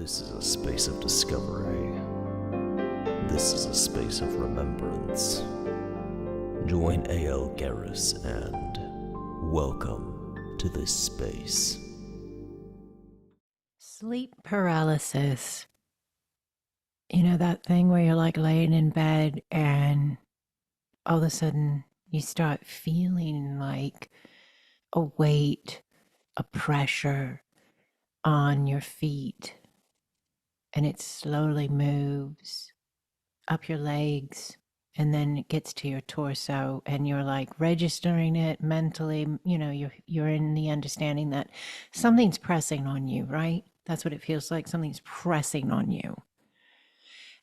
This is a space of discovery. This is a space of remembrance. Join A.L. Garris and welcome to this space. Sleep paralysis. You know that thing where you're like laying in bed and all of a sudden you start feeling like a weight, a pressure on your feet, and it slowly moves up your legs and then it gets to your torso and you're like registering it mentally. You know, you're in the understanding that something's pressing on you, right? That's what it feels like. Something's pressing on you.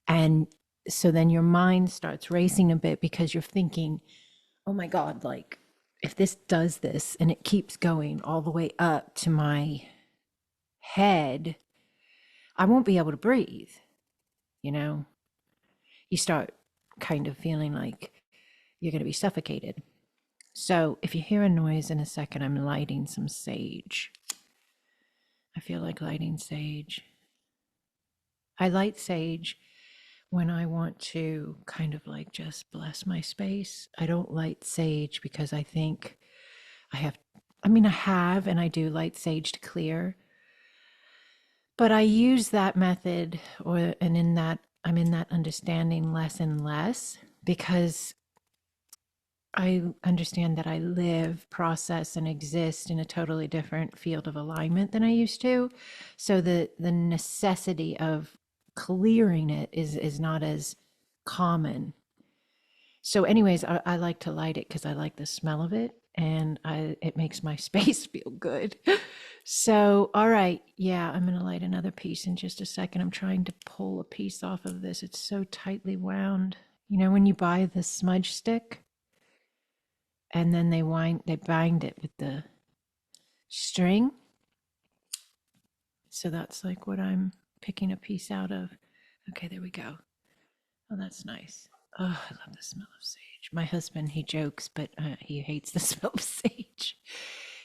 And so then your mind starts racing a bit because you're thinking, oh my God, like if this does this and it keeps going all the way up to my head, I won't be able to breathe. You know, you start kind of feeling like you're going to be suffocated. So if you hear a noise in a second, I'm lighting some sage. I feel like lighting sage. I light sage when I want to kind of like just bless my space. I don't light sage because I think I have, and I do light sage to clear. But I use that method I'm in that understanding less and less because I understand that I live, process, and exist in a totally different field of alignment than I used to. So the necessity of clearing it is not as common. So anyways, I like to light it because I like the smell of it and it makes my space feel good. So, all right. Yeah, I'm going to light another piece in just a second. I'm trying to pull a piece off of this. It's so tightly wound. You know, when you buy the smudge stick and then they bind it with the string. So that's like what I'm picking a piece out of. Okay, there we go. Oh, that's nice. Oh, I love the smell of sage. My husband, he jokes, but he hates the smell of sage.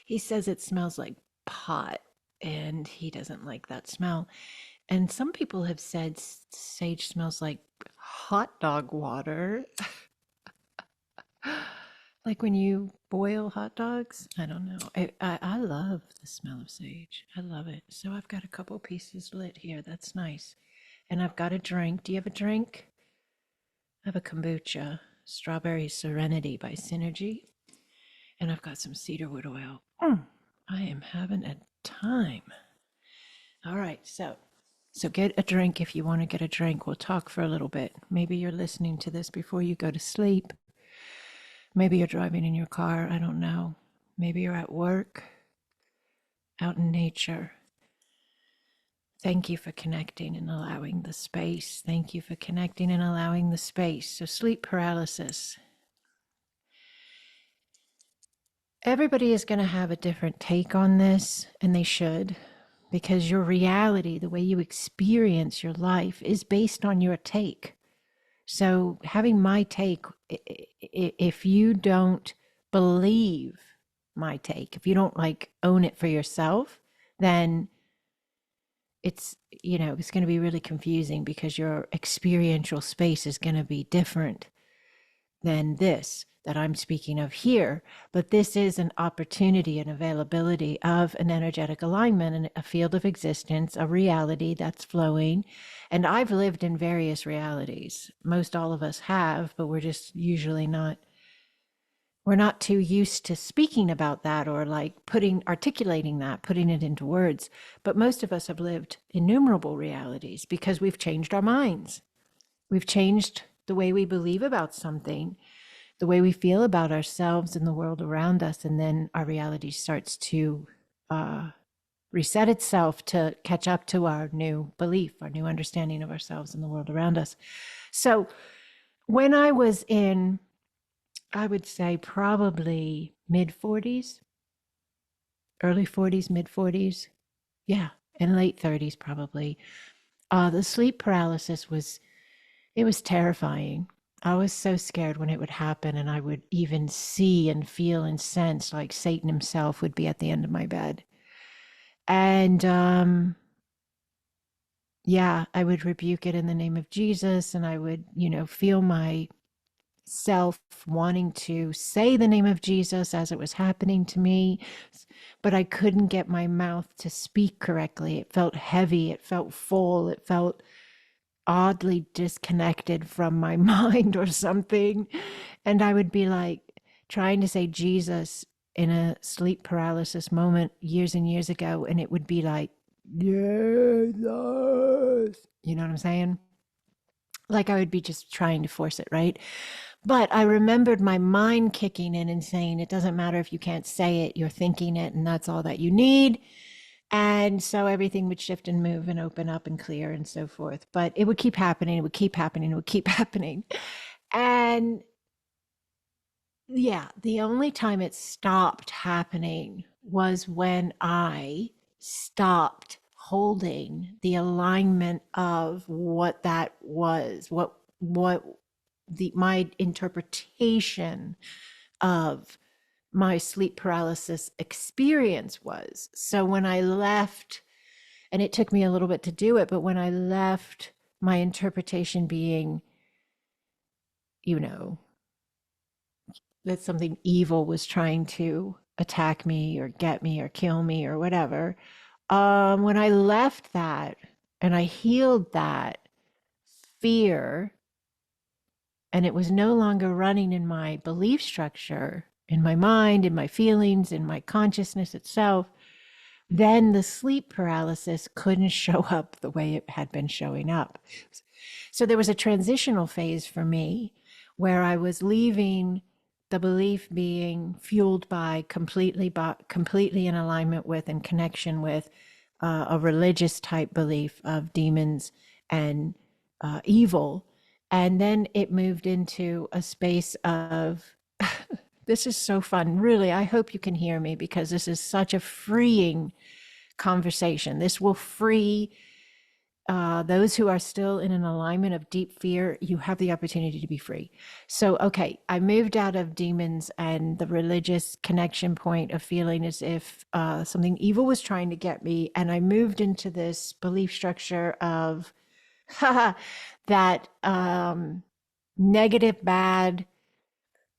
He says it smells like pot and he doesn't like that smell. And some people have said sage smells like hot dog water. Like when you boil hot dogs. I don't know. I love the smell of sage. I love it. So I've got a couple pieces lit here. That's nice. And I've got a drink. Do you have a drink? I have a kombucha, Strawberry Serenity by Synergy. And I've got some cedarwood oil. I am having a time. All right, so get a drink if you want to get a drink. We'll talk for a little bit. Maybe you're listening to this before you go to sleep. Maybe you're driving in your car. I don't know. Maybe you're at work, out in nature. Thank you for connecting and allowing the space. Thank you for connecting and allowing the space. So sleep paralysis. Everybody is going to have a different take on this, and they should, because your reality, the way you experience your life, is based on your take. So having my take, if you don't believe my take, if you don't like own it for yourself, then it's going to be really confusing because your experiential space is going to be different than this that I'm speaking of here. But this is an opportunity and availability of an energetic alignment and a field of existence, a reality that's flowing. And I've lived in various realities. Most all of us have, but we're just usually we're not too used to speaking about that or like articulating that, putting it into words. But most of us have lived innumerable realities because we've changed our minds. We've changed the way we believe about something, the way we feel about ourselves and the world around us, and then our reality starts to reset itself to catch up to our new belief, our new understanding of ourselves and the world around us. So when I was in, I would say probably mid-40s, early 40s, mid-40s, yeah, and late 30s probably, the sleep paralysis was terrifying. I was so scared when it would happen, and I would even see and feel and sense like Satan himself would be at the end of my bed. And yeah, I would rebuke it in the name of Jesus, and I would, feel myself wanting to say the name of Jesus as it was happening to me, but I couldn't get my mouth to speak correctly. It felt heavy, it felt full, it felt oddly disconnected from my mind or something. And I would be like trying to say Jesus in a sleep paralysis moment years and years ago, and it would be like, Jesus. You know what I'm saying? Like I would be just trying to force it, right? But I remembered my mind kicking in and saying, it doesn't matter if you can't say it, you're thinking it, and that's all that you need. And so everything would shift and move and open up and clear and so forth. But it would keep happening, it would keep happening, it would keep happening. And yeah, the only time it stopped happening was when I stopped holding the alignment of what that was, what the my interpretation of my sleep paralysis experience was. So when I left, and it took me a little bit to do it, but when I left my interpretation being, you know, that something evil was trying to attack me or get me or kill me or whatever, when I left that and I healed that fear, and it was no longer running in my belief structure, in my mind, in my feelings, in my consciousness itself, then the sleep paralysis couldn't show up the way it had been showing up. So there was a transitional phase for me where I was leaving the belief being fueled by completely in alignment with and connection with a religious type belief of demons and evil. And then it moved into a space of, this is so fun. Really, I hope you can hear me because this is such a freeing conversation. This will free those who are still in an alignment of deep fear. You have the opportunity to be free. So, okay, I moved out of demons and the religious connection point of feeling as if something evil was trying to get me. And I moved into this belief structure of that negative, bad,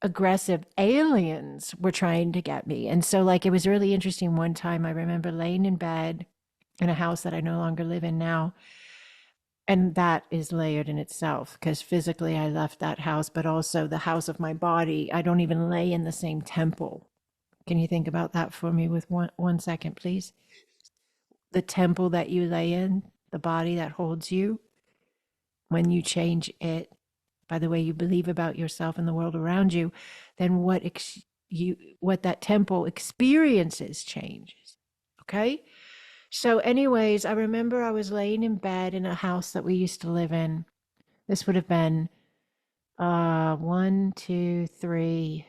aggressive aliens were trying to get me. And so, like, it was really interesting. One time I remember laying in bed in a house that I no longer live in now. And that is layered in itself because physically I left that house, but also the house of my body. I don't even lay in the same temple. Can you think about that for me with one second, please? The temple that you lay in, the body that holds you, when you change it by the way you believe about yourself and the world around you, then what that temple experiences changes. Okay? So, anyways, I remember I was laying in bed in a house that we used to live in. This would have been one, two, three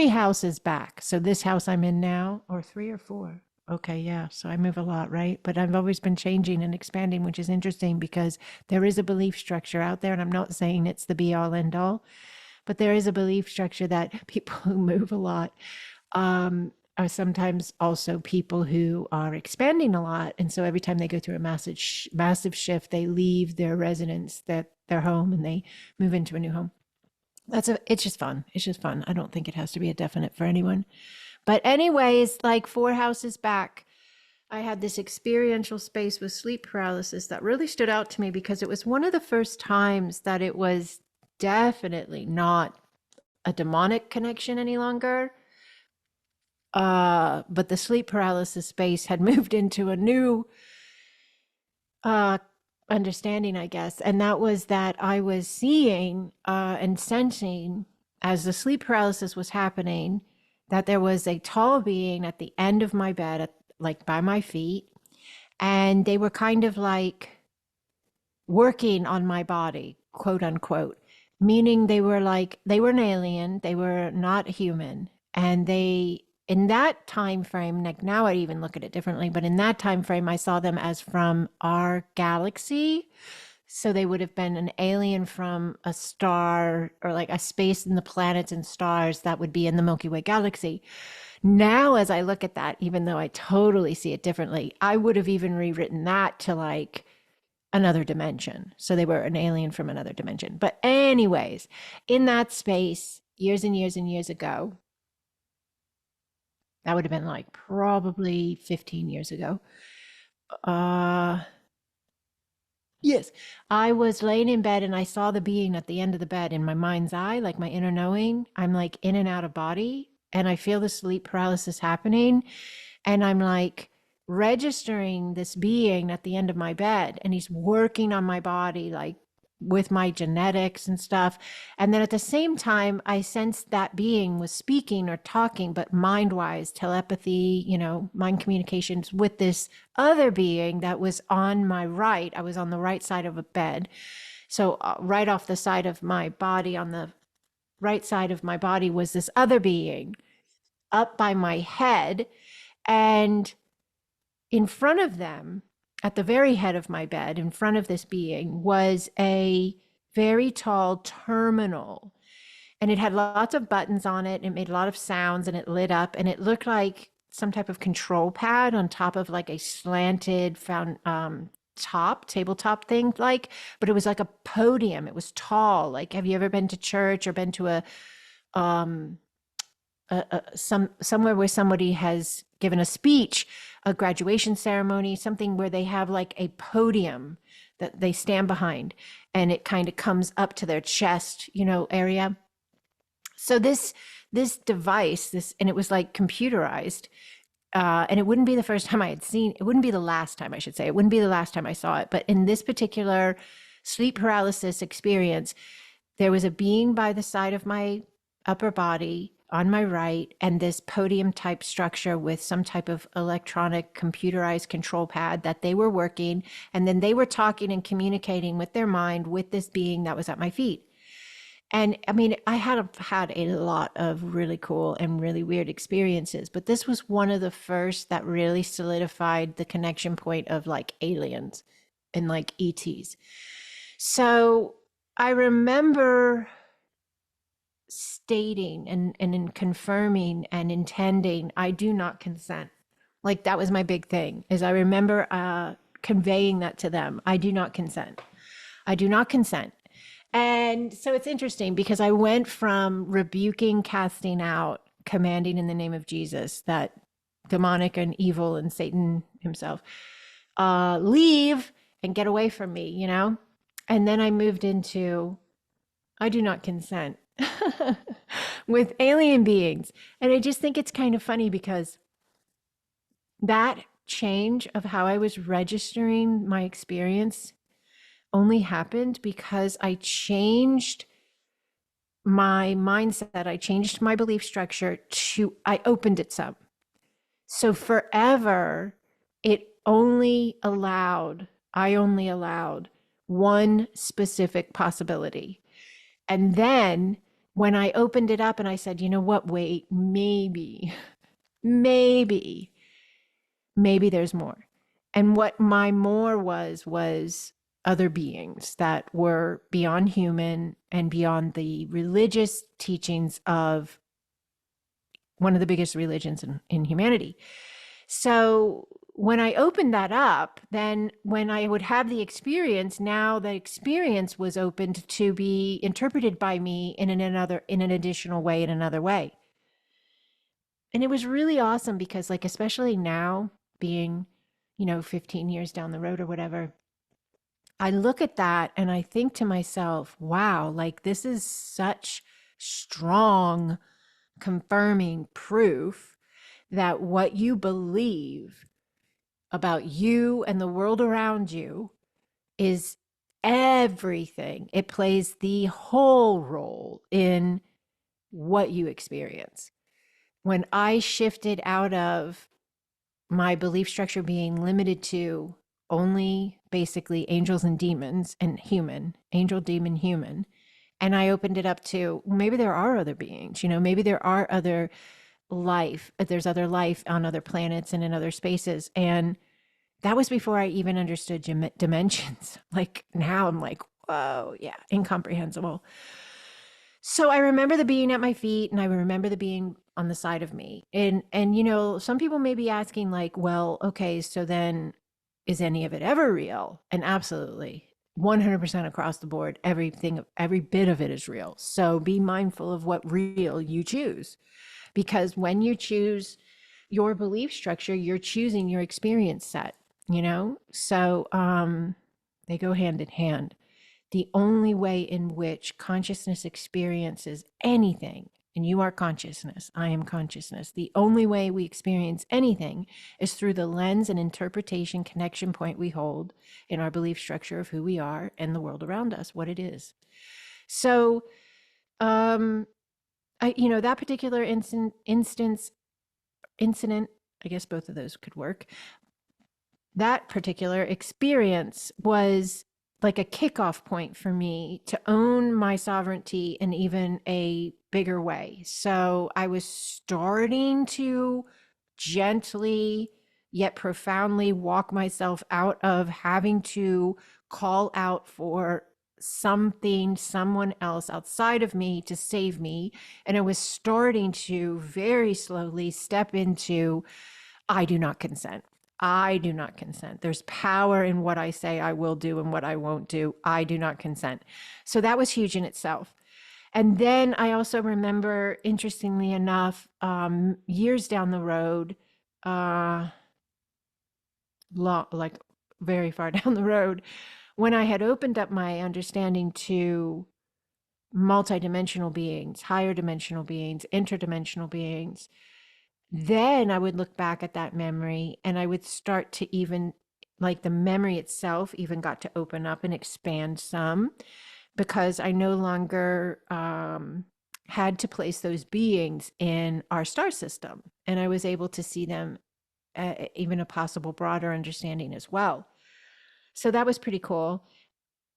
houses back. So this house I'm in now, or three or four. Okay, yeah. So I move a lot, right? But I've always been changing and expanding, which is interesting because there is a belief structure out there, and I'm not saying it's the be all end all, but there is a belief structure that people who move a lot are sometimes also people who are expanding a lot. And so every time they go through a massive shift, they leave their residence, their home, and they move into a new home. It's just fun. It's just fun. I don't think it has to be a definite for anyone. But anyways, like 4 houses back, I had this experiential space with sleep paralysis that really stood out to me because it was one of the first times that it was definitely not a demonic connection any longer. But the sleep paralysis space had moved into a new understanding, I guess. And that was that I was seeing and sensing as the sleep paralysis was happening that there was a tall being at the end of my bed, like by my feet. And they were kind of like working on my body, quote unquote, meaning they were an alien, they were not human. And they, in that time frame, like now I even look at it differently, but in that time frame, I saw them as from our galaxy. So they would have been an alien from a star or like a space in the planets and stars that would be in the Milky Way galaxy. Now, as I look at that, even though I totally see it differently, I would have even rewritten that to like another dimension. So they were an alien from another dimension. But anyways, in that space, years and years and years ago, that would have been like probably 15 years ago. Uh yes, I was laying in bed and I saw the being at the end of the bed in my mind's eye, like my inner knowing. I'm like in and out of body and I feel the sleep paralysis happening. And I'm like registering this being at the end of my bed, and he's working on my body, like with my genetics and stuff. And then at the same time, I sensed that being was speaking or talking, but mind wise, telepathy, mind communications with this other being that was on my right. I was on the right side of a bed. So, right off the side of my body, on the right side of my body, was this other being up by my head. And in front of them, at the very head of my bed, in front of this being, was a very tall terminal. And it had lots of buttons on it. It made a lot of sounds and it lit up. And it looked like some type of control pad on top of like a slanted tabletop thing, but it was like a podium. It was tall. Like, have you ever been to church or been to somewhere where somebody has given a speech, a graduation ceremony, something where they have like a podium that they stand behind and it kind of comes up to their chest, area. So this device, and it was like computerized, and it wouldn't be the first time it wouldn't be the last time, I should say. It wouldn't be the last time I saw it, but in this particular sleep paralysis experience, there was a being by the side of my upper body on my right, and this podium type structure with some type of electronic computerized control pad that they were working. And then they were talking and communicating with their mind with this being that was at my feet. And I mean, I had had a lot of really cool and really weird experiences, but this was one of the first that really solidified the connection point of like aliens and like ETs. So I remember stating and in confirming and intending, I do not consent. Like, that was my big thing, is I remember conveying that to them. I do not consent. I do not consent. And so it's interesting because I went from rebuking, casting out, commanding in the name of Jesus, that demonic and evil and Satan himself, leave and get away from me, And then I moved into, I do not consent with alien beings. And I just think it's kind of funny because that change of how I was registering my experience only happened because I changed my mindset. I changed my belief structure I opened it some. So forever, I only allowed one specific possibility. And then when I opened it up and I said, you know what, wait, maybe there's more. And what my more was other beings that were beyond human and beyond the religious teachings of one of the biggest religions in humanity. So when I opened that up, then when I would have the experience, now the experience was opened to be interpreted by me in an additional way, in another way. And it was really awesome because, like, especially now being, 15 years down the road or whatever, I look at that and I think to myself, wow, like, this is such strong confirming proof that what you believe about you and the world around you is everything. It plays the whole role in what you experience. When I shifted out of my belief structure being limited to only basically angels and demons and human, angel, demon, human, and I opened it up to maybe there are other beings, maybe there are other life, there's other life on other planets and in other spaces. And that was before I even understood dimensions. Like, now I'm like, whoa, yeah, incomprehensible. So I remember the being at my feet and I remember the being on the side of me. And some people may be asking, like, well, okay, so then is any of it ever real? And absolutely, 100% across the board, everything, every bit of it is real. So be mindful of what real you choose, because when you choose your belief structure, you're choosing your experience set, you know? So they go hand in hand. The only way in which consciousness experiences anything, and you are consciousness, I am consciousness, the only way we experience anything is through the lens and interpretation connection point we hold in our belief structure of who we are and the world around us, what it is. So, that particular incident, I guess both of those could work. That particular experience was like a kickoff point for me to own my sovereignty in even a bigger way. So I was starting to gently yet profoundly walk myself out of having to call out for something, someone else outside of me to save me. And I was starting to very slowly step into, I do not consent. I do not consent. There's power in what I say I will do and what I won't do. I do not consent. So that was huge in itself. And then I also remember, interestingly enough, years down the road, like very far down the road, when I had opened up my understanding to multidimensional beings, higher dimensional beings, interdimensional beings, then I would look back at that memory and I would start to even, like, the memory itself even got to open up and expand some, because I no longer had to place those beings in our star system. And I was able to see them even a possible broader understanding as well. So that was pretty cool.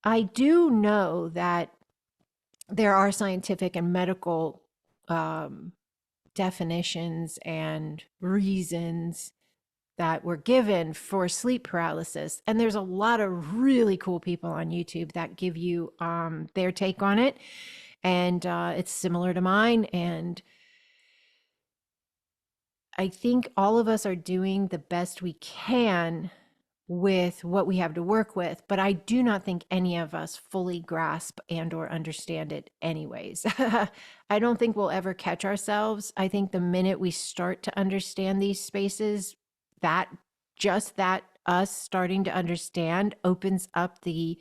I do know that there are scientific and medical definitions and reasons that were given for sleep paralysis. And there's a lot of really cool people on YouTube that give you their take on it. And it's similar to mine. And I think all of us are doing the best we can with what we have to work with, but I do not think any of us fully grasp and or understand it anyways. I don't think we'll ever catch ourselves. I think the minute we start to understand these spaces, that just that us starting to understand opens up the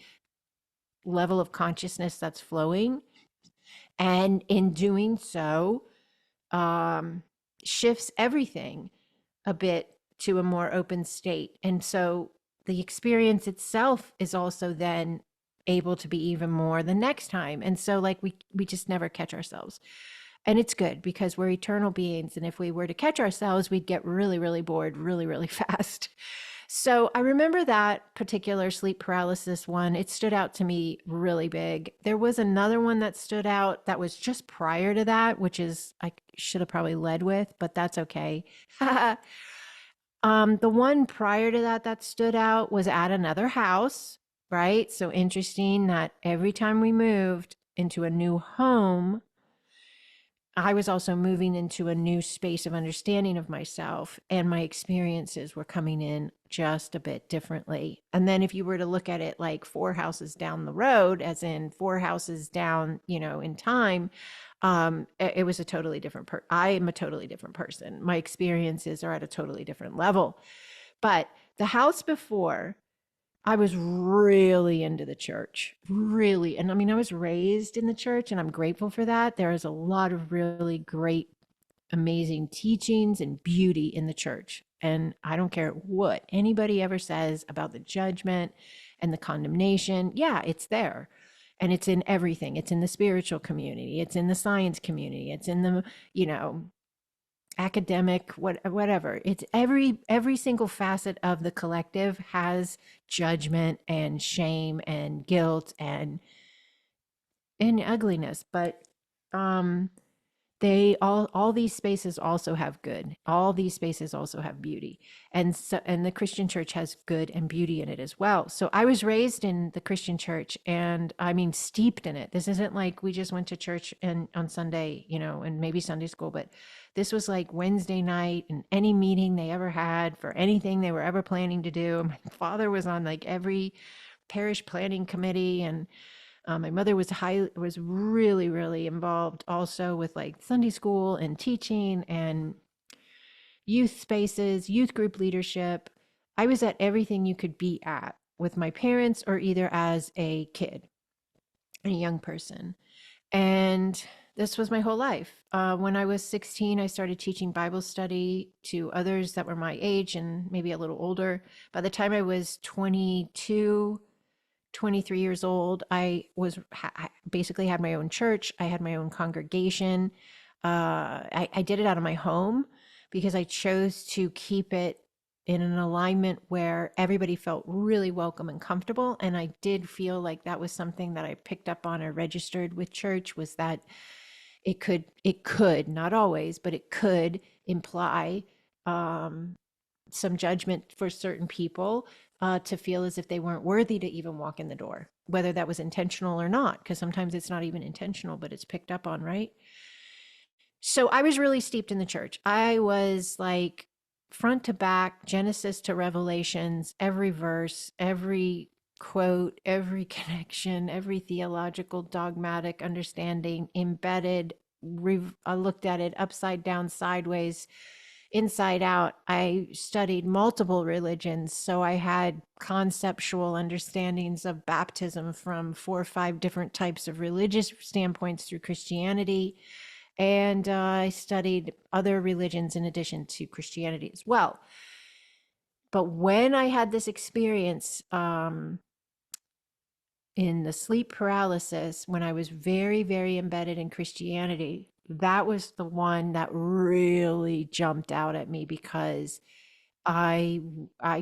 level of consciousness that's flowing. And in doing so, shifts everything a bit to a more open state. And so the experience itself is also then able to be even more the next time. And so, like, we just never catch ourselves. And it's good because we're eternal beings. And if we were to catch ourselves, we'd get really, really bored really, really fast. So I remember that particular sleep paralysis one. It stood out to me really big. There was another one that stood out that was just prior to that, which is I should have probably led with, but that's okay. The one prior to that that stood out was at another house, right? So interesting that every time we moved into a new home, I was also moving into a new space of understanding of myself, and my experiences were coming in just a bit differently. And then if you were to look at it like 4 houses down the road, as in 4 houses down, in time, it was a totally different I am a totally different person. My experiences are at a totally different level. But the house before, I was really into the church, really. And I mean, I was raised in the church and I'm grateful for that. There is a lot of really great, amazing teachings and beauty in the church. And I don't care what anybody ever says about the judgment and the condemnation. Yeah, it's there. And it's in everything. It's in the spiritual community. It's in the science community. It's in the, academic, whatever. It's every single facet of the collective has judgment and shame and guilt and ugliness. But they all these spaces also have good. All these spaces also have beauty. And so, and the Christian church has good and beauty in it as well. So I was raised in the Christian church, and I mean steeped in it. This isn't like we just went to church and on Sunday, you know, and maybe Sunday school, but this was like Wednesday night and any meeting they ever had for anything they were ever planning to do. My father was on like every parish planning committee, and my mother was really, really involved also with like Sunday school and teaching and youth spaces, youth group leadership. I was at everything you could be at with my parents or either as a kid, a young person. And this was my whole life. When I was 16, I started teaching Bible study to others that were my age and maybe a little older. By the time I was 22, 23 years old, I basically had my own church. I had my own congregation. I did it out of my home because I chose to keep it in an alignment where everybody felt really welcome and comfortable. And I did feel like that was something that I picked up on or registered with church, was that it could, not always, but it could imply some judgment for certain people, to feel as if they weren't worthy to even walk in the door, whether that was intentional or not, because sometimes it's not even intentional, but it's picked up on, right? So I was really steeped in the church. I was like front to back, Genesis to Revelations, every verse, every quote, every connection, every theological dogmatic understanding embedded. I looked at it upside down, sideways, inside out. I studied multiple religions, so I had conceptual understandings of baptism from 4 or 5 different types of religious standpoints through Christianity. And I studied other religions in addition to Christianity as well. But when I had this experience in the sleep paralysis, when I was very, very embedded in Christianity, that was the one that really jumped out at me, because I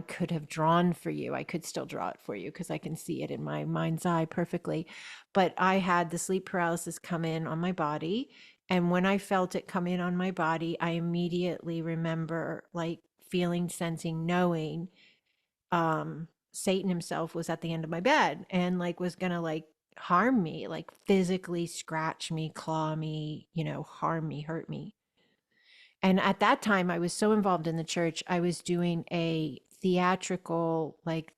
could have drawn for you. I could still draw it for you because I can see it in my mind's eye perfectly. But I had the sleep paralysis come in on my body. And when I felt it come in on my body, I immediately remember like feeling, sensing, knowing Satan himself was at the end of my bed and like was gonna like harm me, like physically scratch me, claw me, you know, harm me, hurt me. And at that time, I was so involved in the church, I was doing a theatrical, like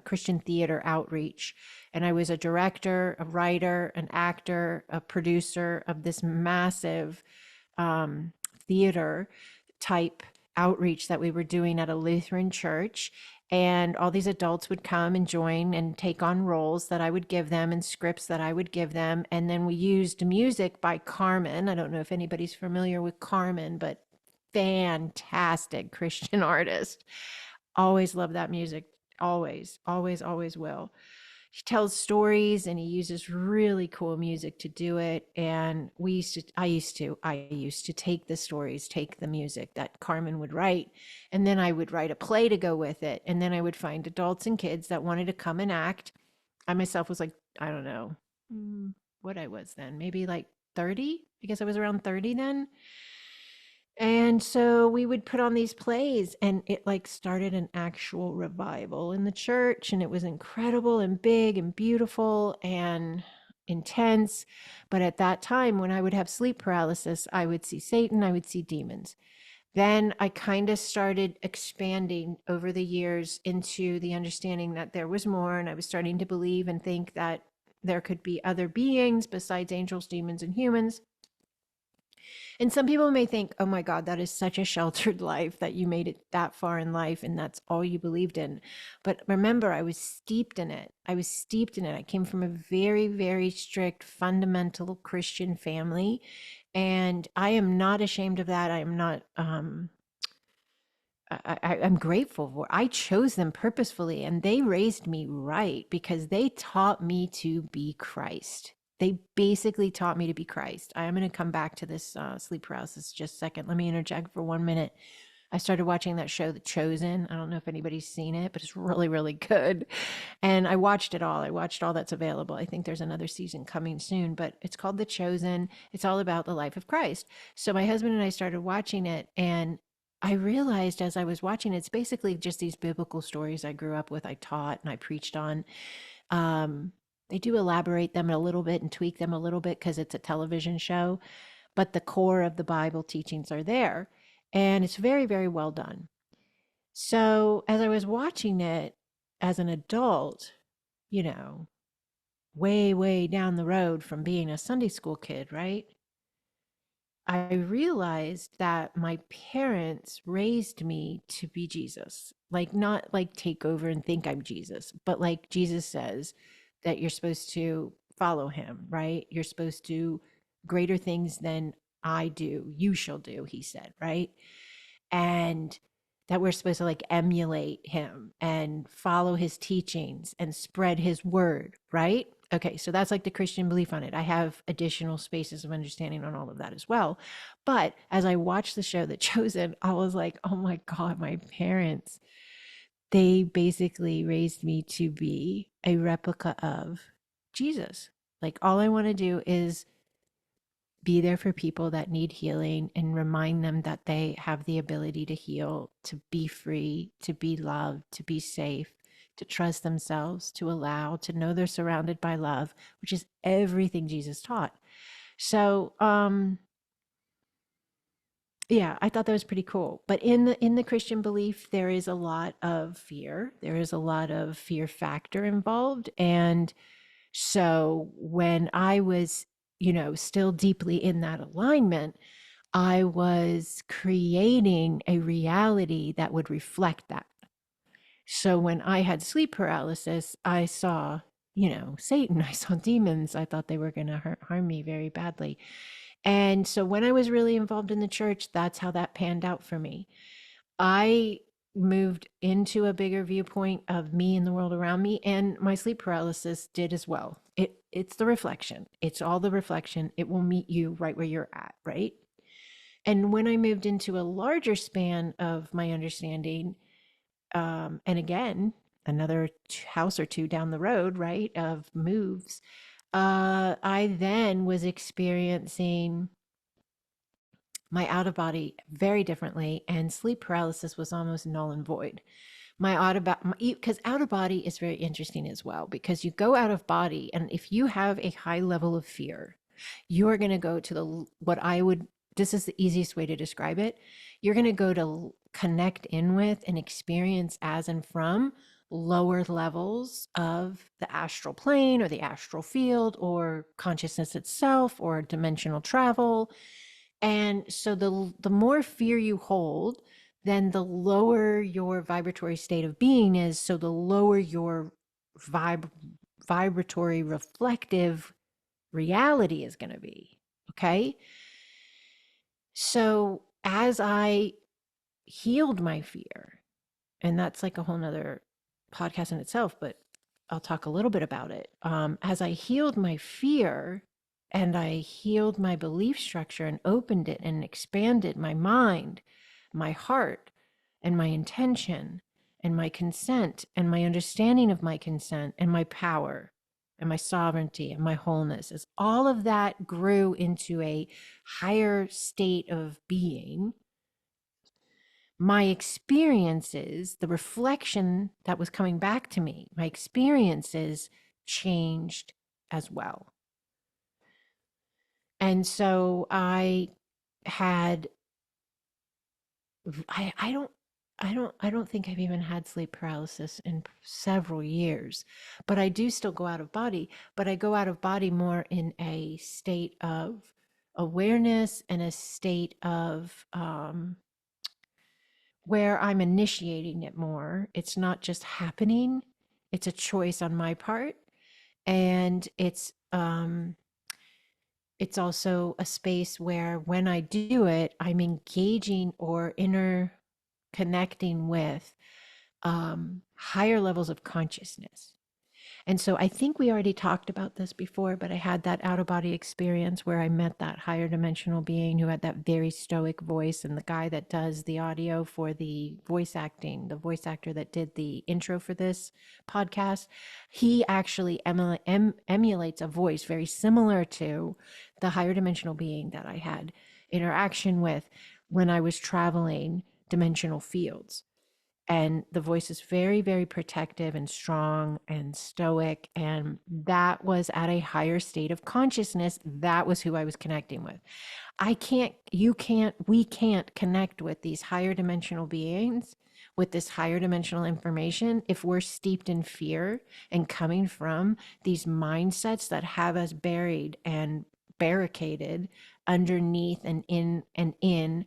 Christian theater outreach. And I was a director, a writer, an actor, a producer of this massive theater type outreach that we were doing at a Lutheran church. And all these adults would come and join and take on roles that I would give them and scripts that I would give them. And then we used music by Carmen. I don't know if anybody's familiar with Carmen, but fantastic Christian artist. Always love that music. Always, always, always will. He tells stories and he uses really cool music to do it. And I used to take the stories, take the music that Carmen would write, and then I would write a play to go with it. And then I would find adults and kids that wanted to come and act. I myself was like, I don't know what I was then, maybe like 30. I guess I was around 30 then. And so we would put on these plays, and it like started an actual revival in the church, and it was incredible and big and beautiful and intense. But at that time, when I would have sleep paralysis, I would see Satan, I would see demons. Then I kind of started expanding over the years into the understanding that there was more, and I was starting to believe and think that there could be other beings besides angels, demons, and humans. And some people may think, oh my God, that is such a sheltered life that you made it that far in life and that's all you believed in. But remember, I was steeped in it. I was steeped in it. I came from a very, very strict, fundamental Christian family. And I am not ashamed of that. I am not, I'm grateful for. I chose them purposefully, and they raised me right because they taught me to be Christ. They basically taught me to be Christ. I am going to come back to this sleep paralysis just a second. Let me interject for 1 minute. I started watching that show, The Chosen. I don't know if anybody's seen it, but it's really, really good. And I watched it all. I watched all that's available. I think there's another season coming soon, but it's called The Chosen. It's all about the life of Christ. So my husband and I started watching it, and I realized as I was watching it, it's basically just these biblical stories I grew up with, I taught and I preached on. Um, they do elaborate them a little bit and tweak them a little bit because it's a television show, but the core of the Bible teachings are there. And it's very, very well done. So as I was watching it as an adult, you know, way, way down the road from being a Sunday school kid, right? I realized that my parents raised me to be Jesus. Like, not like take over and think I'm Jesus, but like Jesus says that you're supposed to follow him, right? You're supposed to greater things than I do, you shall do, he said, right? And that we're supposed to like emulate him and follow his teachings and spread his word, right? Okay, so that's like the Christian belief on it. I have additional spaces of understanding on all of that as well. But as I watched the show The Chosen, I was like, oh my God, my parents, they basically raised me to be a replica of Jesus. Like, all I want to do is be there for people that need healing and remind them that they have the ability to heal, to be free, to be loved, to be safe, to trust themselves, to allow, to know they're surrounded by love, which is everything Jesus taught. So, yeah, I thought that was pretty cool. But in the Christian belief, there is a lot of fear. There is a lot of fear factor involved. And so when I was, still deeply in that alignment, I was creating a reality that would reflect that. So when I had sleep paralysis, I saw, Satan, I saw demons. I thought they were going to harm me very badly. And so when I was really involved in the church, that's how that panned out for me. I moved into a bigger viewpoint of me and the world around me, and my sleep paralysis did as well. It's the reflection. It's all the reflection. It will meet you right where you're at, right? And when I moved into a larger span of my understanding, and again, another house or two down the road, right, of moves, I then was experiencing my out of body very differently, and sleep paralysis was almost null and void. My out of body, because out of body is very interesting as well, because you go out of body, and if you have a high level of fear, you are going to go to this is the easiest way to describe it. You're going to go to connect in with and experience as and from lower levels of the astral plane or the astral field or consciousness itself or dimensional travel. And so the more fear you hold, then the lower your vibratory state of being is. So the lower your vibratory reflective reality is going to be. Okay. So as I healed my fear, and that's like a whole nother podcast in itself, but I'll talk a little bit about it. As I healed my fear and I healed my belief structure and opened it and expanded my mind, my heart, and my intention, and my consent, and my understanding of my consent, and my power, and my sovereignty, and my wholeness, as all of that grew into a higher state of being, my experiences, the reflection that was coming back to me, my experiences changed as well. And so I had, I don't think I've even had sleep paralysis in several years, but I do still go out of body, but I go out of body more in a state of awareness and a state of, where I'm initiating it more. It's not just happening, it's a choice on my part. And it's also a space where when I do it, I'm engaging or interconnecting with higher levels of consciousness. And so I think we already talked about this before, but I had that out of body experience where I met that higher dimensional being who had that very stoic voice. And the guy that does the audio for the voice acting, the voice actor that did the intro for this podcast, he actually emulates a voice very similar to the higher dimensional being that I had interaction with when I was traveling dimensional fields. And the voice is very, very protective and strong and stoic. And that was at a higher state of consciousness. That was who I was connecting with. We can't connect with these higher dimensional beings, with this higher dimensional information, if we're steeped in fear and coming from these mindsets that have us buried and barricaded underneath and in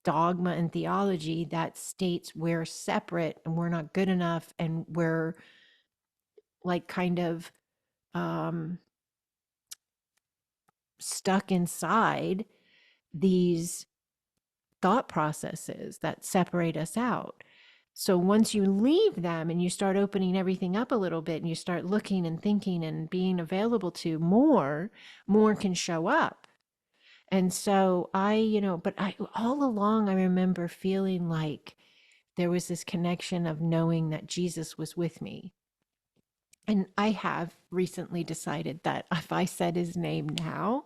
dogma and theology that states we're separate and we're not good enough and we're like kind of stuck inside these thought processes that separate us out. So once you leave them and you start opening everything up a little bit and you start looking and thinking and being available to more can show up. And so but all along, I remember feeling like there was this connection of knowing that Jesus was with me. And I have recently decided that if I said his name now,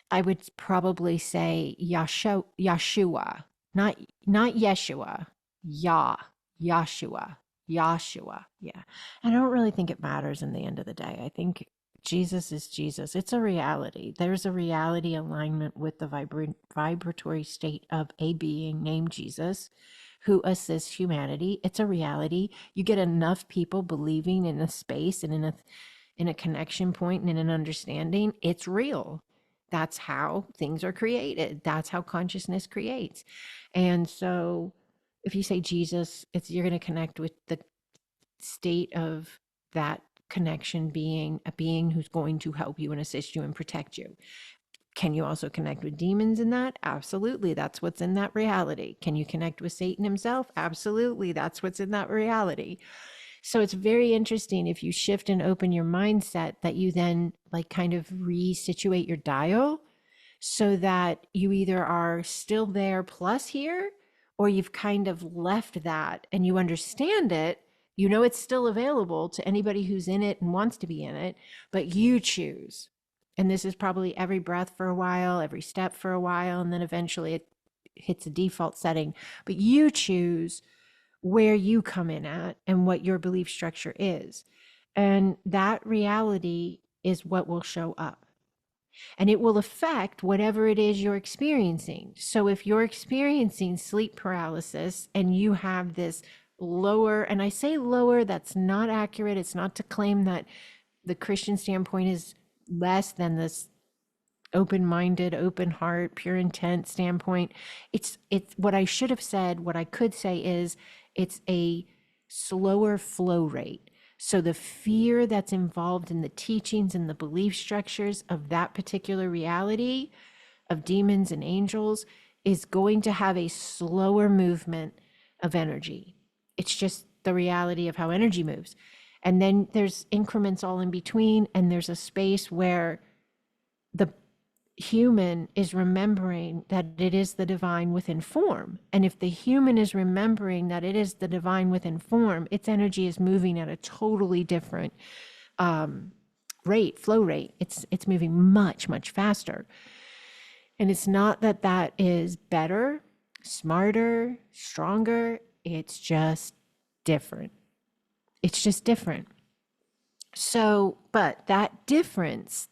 I would probably say Yeshua, not Yeshua, Yeshua, Yeshua. Yeah. And I don't really think it matters in the end of the day. I think Jesus is Jesus. It's a reality. There's a reality alignment with the vibratory state of a being named Jesus who assists humanity. It's a reality. You get enough people believing in a space and in a connection point and in an understanding, it's real. That's how things are created. That's how consciousness creates. And so if you say Jesus, you're going to connect with the state of that connection being a being who's going to help you and assist you and protect you. Can you also connect with demons in that? Absolutely. That's what's in that reality. Can you connect with Satan himself? Absolutely. That's what's in that reality. So it's very interesting if you shift and open your mindset that you then like kind of resituate your dial so that you either are still there plus here, or you've kind of left that and you understand it. You know, it's still available to anybody who's in it and wants to be in it, but you choose. And this is probably every breath for a while, every step for a while, and then eventually it hits a default setting. But you choose where you come in at and what your belief structure is. And that reality is what will show up. And it will affect whatever it is you're experiencing. So if you're experiencing sleep paralysis and you have this lower, and I say lower, that's not accurate. It's not to claim that the Christian standpoint is less than this open-minded, open heart, pure intent standpoint. It's what I should have said, what I could say is it's a slower flow rate. So the fear that's involved in the teachings and the belief structures of that particular reality of demons and angels is going to have a slower movement of energy. It's just the reality of how energy moves. And then there's increments all in between, and there's a space where the human is remembering that it is the divine within form. And if the human is remembering that it is the divine within form, its energy is moving at a totally different flow rate. It's moving much, much faster. And it's not that that is better, smarter, stronger. It's just different. It's just different. So, but that difference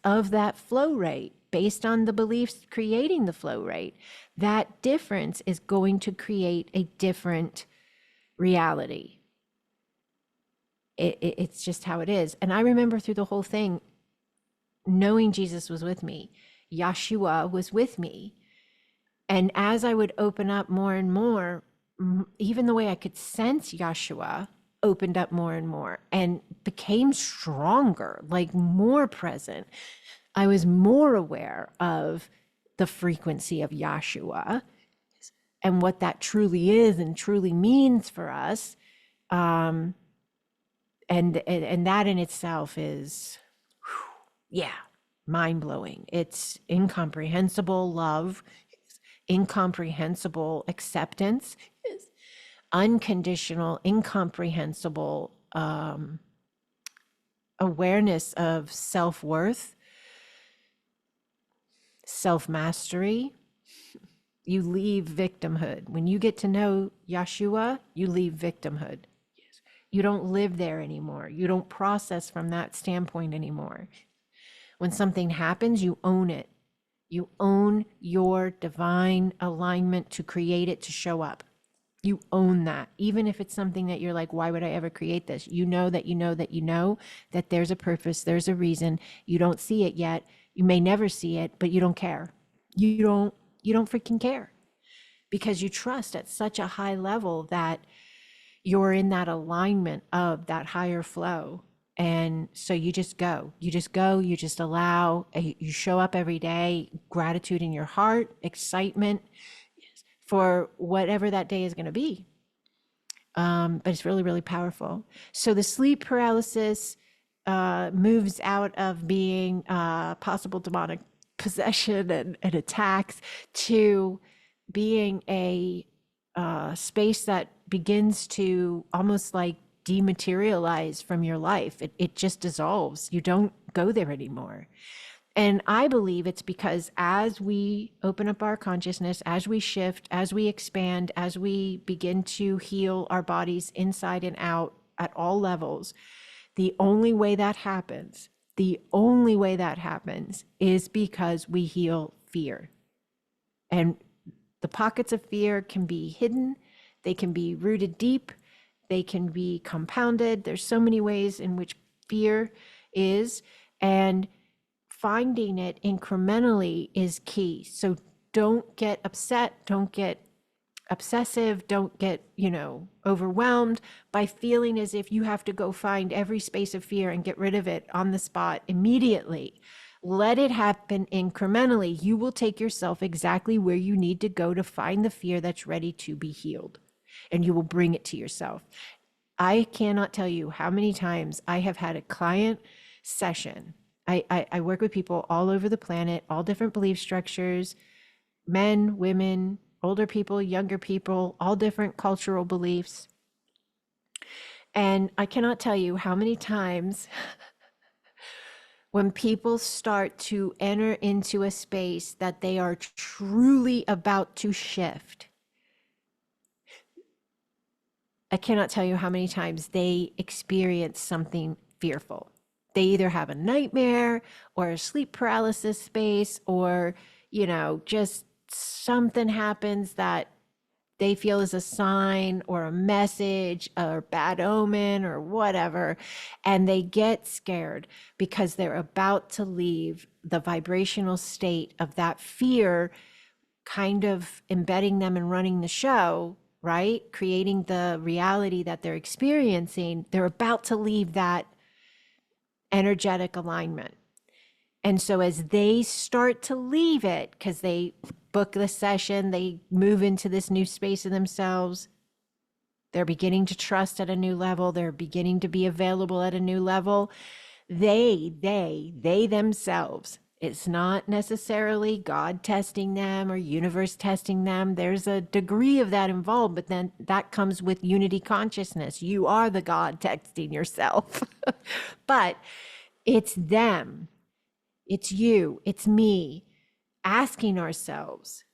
of that flow rate based on the beliefs creating the flow rate, that difference is going to create a different reality. It's just how it is. And I remember through the whole thing, knowing Jesus was with me, Yeshua was with me. And as I would open up more and more, even the way I could sense Yeshua opened up more and more and became stronger, like more present. I was more aware of the frequency of Yeshua and what that truly is and truly means for us. And that in itself is, yeah, mind-blowing. It's incomprehensible love, incomprehensible acceptance, unconditional, incomprehensible awareness of self-worth, self-mastery. You leave victimhood. When you get to know Yeshua, you leave victimhood. You don't live there anymore. You don't process from that standpoint anymore. When something happens, you own it. You own your divine alignment to create it to show up. You own that. Even if it's something that you're like, why would I ever create this? You know that you know that you know that there's a purpose, there's a reason. You don't see it yet. You may never see it, but you don't care. You don't freaking care, because you trust at such a high level that you're in that alignment of that higher flow. And so you just go, you just allow, you show up every day, gratitude in your heart, excitement for whatever that day is going to be. But it's really, really powerful. So the sleep paralysis moves out of being possible demonic possession and attacks to being a space that begins to almost like dematerialize from your life. It just dissolves. You don't go there anymore. And I believe it's because as we open up our consciousness, as we shift, as we expand, as we begin to heal our bodies inside and out at all levels, the only way that happens is because we heal fear. And the pockets of fear can be hidden, they can be rooted deep, they can be compounded. There's so many ways in which fear is, and finding it incrementally is key. So don't get upset, don't get obsessive, don't get, overwhelmed by feeling as if you have to go find every space of fear and get rid of it on the spot immediately. Let it happen incrementally. You will take yourself exactly where you need to go to find the fear that's ready to be healed, and you will bring it to yourself. I cannot tell you how many times I have had a client session. I work with people all over the planet, all different belief structures, men, women, older people, younger people, all different cultural beliefs. And I cannot tell you how many times when people start to enter into a space that they are truly about to shift, I cannot tell you how many times they experience something fearful. They either have a nightmare or a sleep paralysis space, or, just something happens that they feel is a sign or a message or bad omen or whatever. And they get scared because they're about to leave the vibrational state of that fear, kind of embedding them and running the show, right? Creating the reality that they're experiencing. They're about to leave that energetic alignment. And so as they start to leave it, because they book the session, they move into this new space of themselves, they're beginning to trust at a new level, they're beginning to be available at a new level. They themselves, it's not necessarily God testing them or universe testing them. There's a degree of that involved, but then that comes with unity consciousness. You are the God texting yourself. But it's them, it's you, it's me, asking ourselves,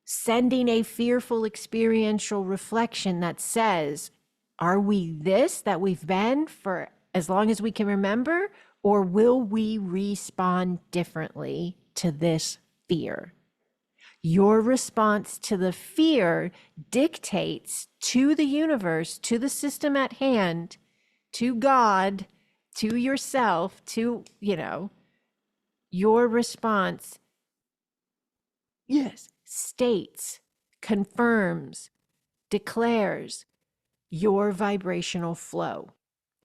sending a fearful experiential reflection that says, are we this that we've been for as long as we can remember, or will we respond differently to this fear? Your response to the fear dictates to the universe, to the system at hand, to God, to yourself, to, your response, yes, states, confirms, declares your vibrational flow.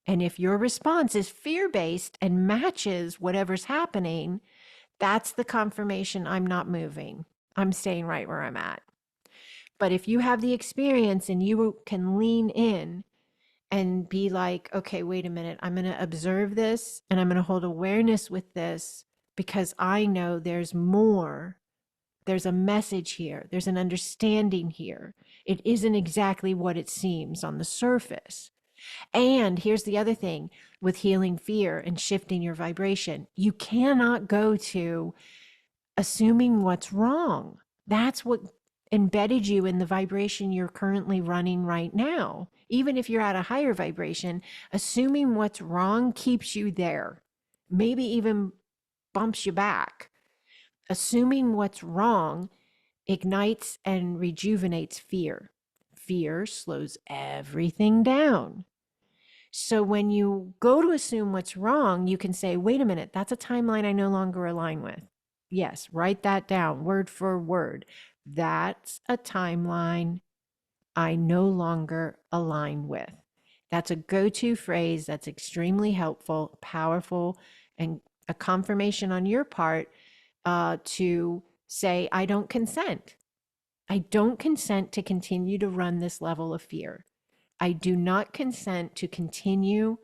And if your response is fear-based and matches whatever's happening, that's the confirmation I'm not moving. I'm staying right where I'm at. But if you have the experience and you can lean in and be like, okay, wait a minute. I'm going to observe this and I'm going to hold awareness with this because I know there's more. There's a message here. There's an understanding here. It isn't exactly what it seems on the surface. And here's the other thing with healing fear and shifting your vibration. You cannot go to assuming what's wrong. That's what embedded you in the vibration you're currently running right now. Even if you're at a higher vibration, assuming what's wrong keeps you there, maybe even bumps you back. Assuming what's wrong ignites and rejuvenates fear. Fear slows everything down. So when you go to assume what's wrong, you can say, wait a minute, that's a timeline I no longer align with. Yes, write that down word for word. That's a timeline I no longer align with. That's a go-to phrase that's extremely helpful, powerful, and a confirmation on your part to say, I don't consent. I don't consent to continue to run this level of fear. I do not consent to continue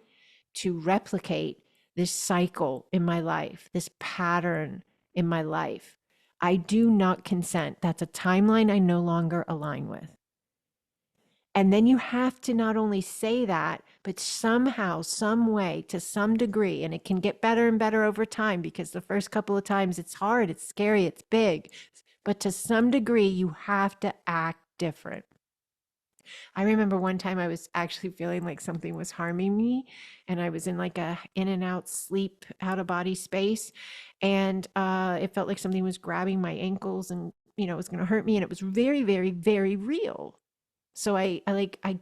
to replicate this cycle in my life, this pattern in my life. I do not consent. That's a timeline I no longer align with. And then you have to not only say that, but somehow, some way, to some degree, and it can get better and better over time because the first couple of times it's hard, it's scary, it's big. But to some degree, you have to act different. I remember one time I was actually feeling like something was harming me, and I was in like a in and out sleep, out of body space, and it felt like something was grabbing my ankles, and it was going to hurt me, and it was very, very, very real. So I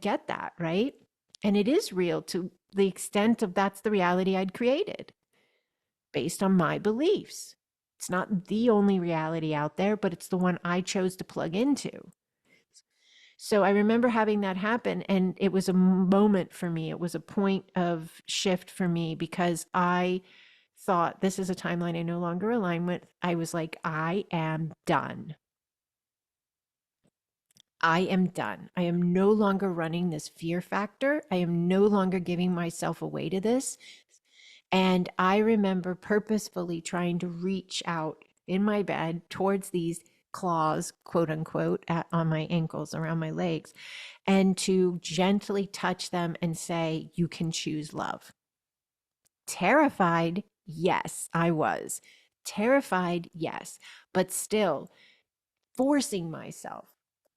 get that, right? And it is real to the extent of that's the reality I'd created based on my beliefs. It's not the only reality out there, but it's the one I chose to plug into. So I remember having that happen, and it was a moment for me. It was a point of shift for me because I thought, this is a timeline I no longer align with. I was like, I am done. I am done. I am no longer running this fear factor. I am no longer giving myself away to this. And I remember purposefully trying to reach out in my bed towards these claws, quote unquote, on my ankles, around my legs, and to gently touch them and say, you can choose love. Terrified, yes, I was. Terrified, yes, but still forcing myself.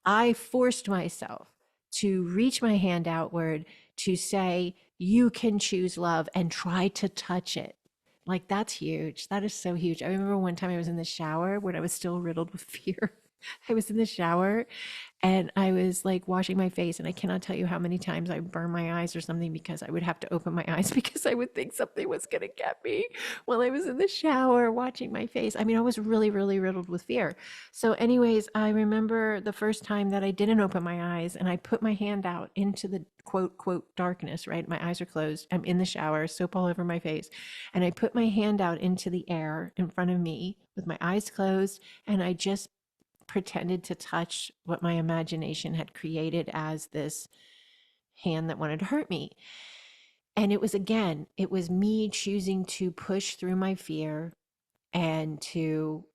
I forced myself to reach my hand outward to say, you can choose love, and try to touch it. Like, that's huge. That is so huge. I remember one time I was in the shower when I was still riddled with fear. I was in the shower and I was like washing my face, and I cannot tell you how many times I burned my eyes or something because I would have to open my eyes because I would think something was going to get me while I was in the shower watching my face. I mean, I was really, really riddled with fear. So anyways, I remember the first time that I didn't open my eyes and I put my hand out into the quote, quote, darkness, right? My eyes are closed. I'm in the shower, soap all over my face. And I put my hand out into the air in front of me with my eyes closed, and I just pretended to touch what my imagination had created as this hand that wanted to hurt me. And it was me choosing to push through my fear and to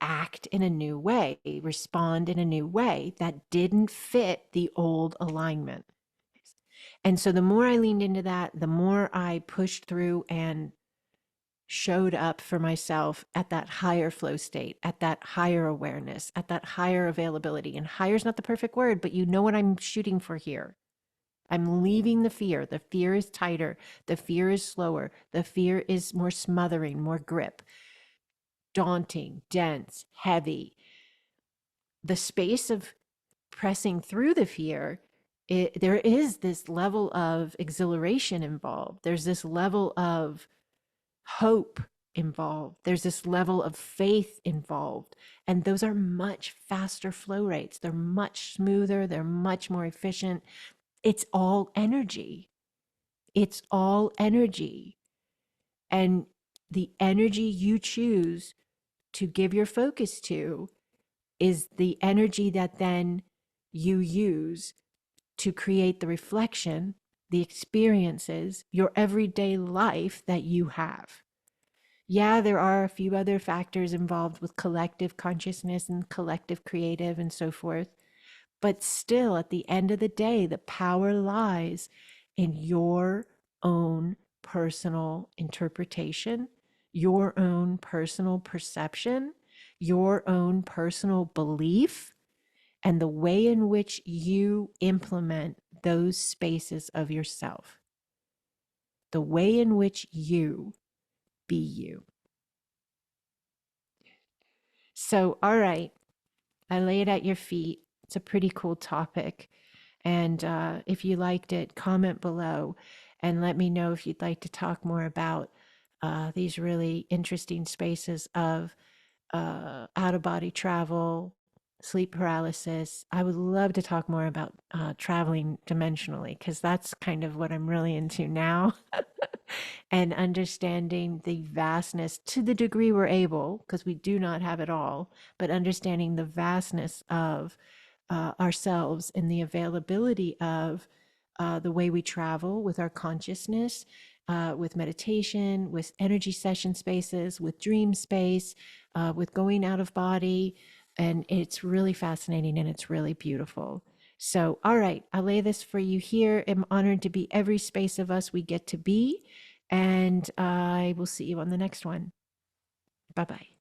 act in a new way, respond in a new way that didn't fit the old alignment. And so the more I leaned into that, the more I pushed through and showed up for myself at that higher flow state, at that higher awareness, at that higher availability. And higher is not the perfect word, but you know what I'm shooting for here. I'm leaving the fear. The fear is tighter. The fear is slower. The fear is more smothering, more grip, daunting, dense, heavy. The space of pressing through the fear, there is this level of exhilaration involved. There's this level of hope involved. There's this level of faith involved. And those are much faster flow rates. They're much smoother. They're much more efficient. It's all energy. It's all energy. And the energy you choose to give your focus to is the energy that then you use to create the reflection the experiences, your everyday life that you have. Yeah, there are a few other factors involved with collective consciousness and collective creative and so forth. But still, at the end of the day, the power lies in your own personal interpretation, your own personal perception, your own personal belief, and the way in which you implement those spaces of yourself, the way in which you be you. So, all right, I lay it at your feet. It's a pretty cool topic. And if you liked it, comment below and let me know if you'd like to talk more about these really interesting spaces of out of body travel, sleep paralysis. I would love to talk more about traveling dimensionally because that's kind of what I'm really into now. And understanding the vastness to the degree we're able, because we do not have it all, but understanding the vastness of ourselves and the availability of the way we travel with our consciousness, with meditation, with energy session spaces, with dream space, with going out of body. And it's really fascinating and it's really beautiful. So, all right, I'll lay this for you here. I'm honored to be every space of us we get to be. And I will see you on the next one. Bye bye.